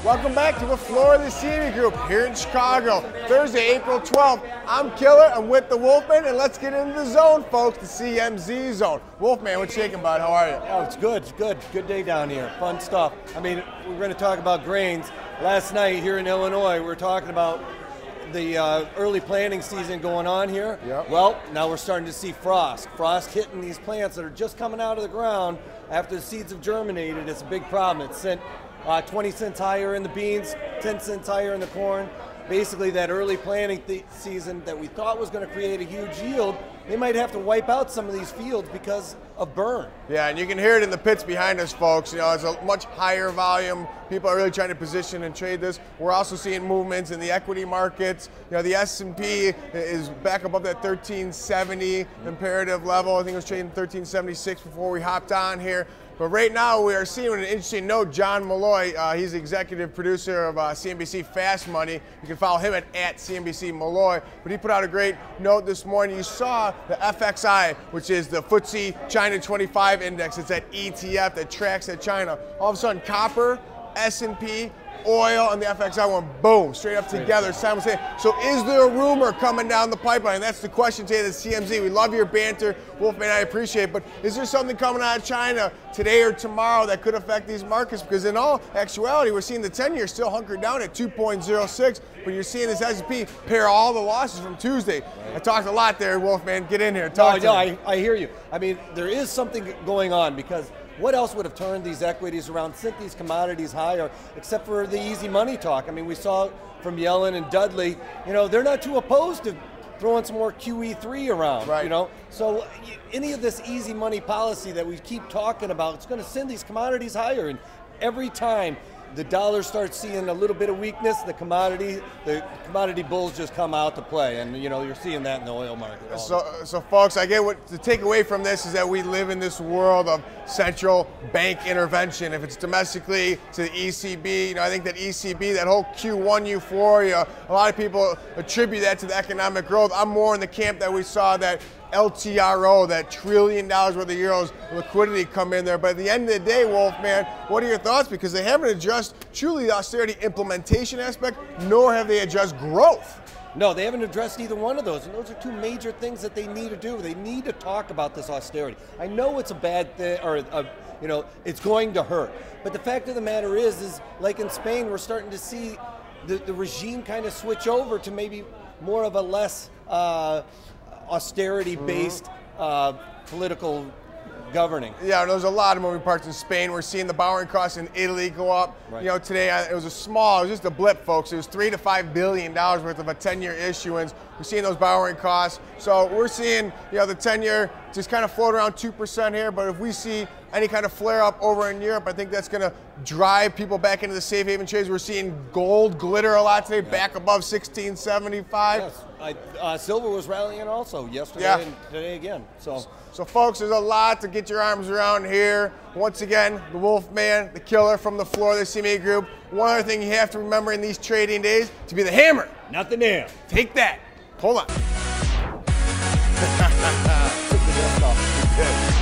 Welcome back to the floor of the CME Group here in Chicago. Thursday, April 12th. I'm Killer. I'm with the Wolfman, and let's get into the zone, folks, the CMZ zone. Wolfman, what's shaking, bud? How are you? Oh, it's good. It's good. Good day down here. Fun stuff. I mean, we're going to talk about grains. Last night here in Illinois, we were talking about the early planting season going on here. Yep. Well, now we're starting to see frost. Frost hitting these plants that are just coming out of the ground after the seeds have germinated. It's a big problem. It's sent 20 cents higher in the beans, 10 cents higher in the corn. Basically, that early planting season that we thought was going to create a huge yield, they might have to wipe out some of these fields because of burn. Yeah, and you can hear it in the pits behind us, folks. You know, it's a much higher volume. People are really trying to position and trade this. We're also seeing movements in the equity markets. You know, the S&P is back above that 1370 imperative level. I think it was trading 1376 before we hopped on here. But right now we are seeing an interesting note. John Malloy, he's the executive producer of CNBC Fast Money. You can follow him at CNBC Malloy. But he put out a great note this morning. You saw the FXI, which is the FTSE China 25 index. It's that ETF that tracks that China. All of a sudden, copper, S&P, oil, and the FXI went boom, straight up together. So is there a rumor coming down the pipeline? That's the question today at the CMZ. We love your banter, Wolfman, I appreciate it, but is there something coming out of China today or tomorrow that could affect these markets? Because in all actuality, we're seeing the 10-year still hunkered down at 2.06, but you're seeing this S&P pair all the losses from Tuesday. Right. I talked a lot there, Wolfman. Get in here. I hear you. I mean, there is something going on because what else would have turned these equities around, sent these commodities higher, except for the easy money talk? I mean, we saw from Yellen and Dudley, you know, they're not too opposed to throwing some more QE3 around, right. You know? So any of this easy money policy that we keep talking about, it's going to send these commodities higher. And every time the dollar starts seeing a little bit of weakness, the commodity bulls just come out to play, and you know you're seeing that in the oil market. So folks, I get what the takeaway from this is that we live in this world of central bank intervention. If it's domestically to the ECB, you know, I think that ECB, that whole Q1 euphoria, a lot of people attribute that to the economic growth. I'm more in the camp that we saw that LTRO, that $1 trillion worth of euros liquidity come in there. But at the end of the day, Wolfman, what are your thoughts? Because they haven't addressed truly the austerity implementation aspect, nor have they addressed growth. No, they haven't addressed either one of those, and those are two major things that they need to do. They need to talk about this austerity. I know it's a bad thing, or you know, it's going to hurt. But the fact of the matter is like in Spain, we're starting to see the regime kind of switch over to maybe more of a less austerity-based political governing. Yeah, there's a lot of moving parts in Spain. We're seeing the borrowing costs in Italy go up. Right. You know, today it was just a blip, folks. It was $3 to $5 billion worth of a 10-year issuance. We're seeing those borrowing costs. So we're seeing, you know, the 10-year just kind of float around 2% here. But if we see any kind of flare up over in Europe, I think that's going to drive people back into the safe haven trades. We're seeing gold glitter a lot today, back above 1675. Yes. Silver was rallying also yesterday and today again. So folks, there's a lot to get your arms around here. Once again, the Wolfman, the Killer from the floor of the CME Group. One other thing you have to remember in these trading days, to be the hammer, not the nail. Take that. Hold on. Took the dust off.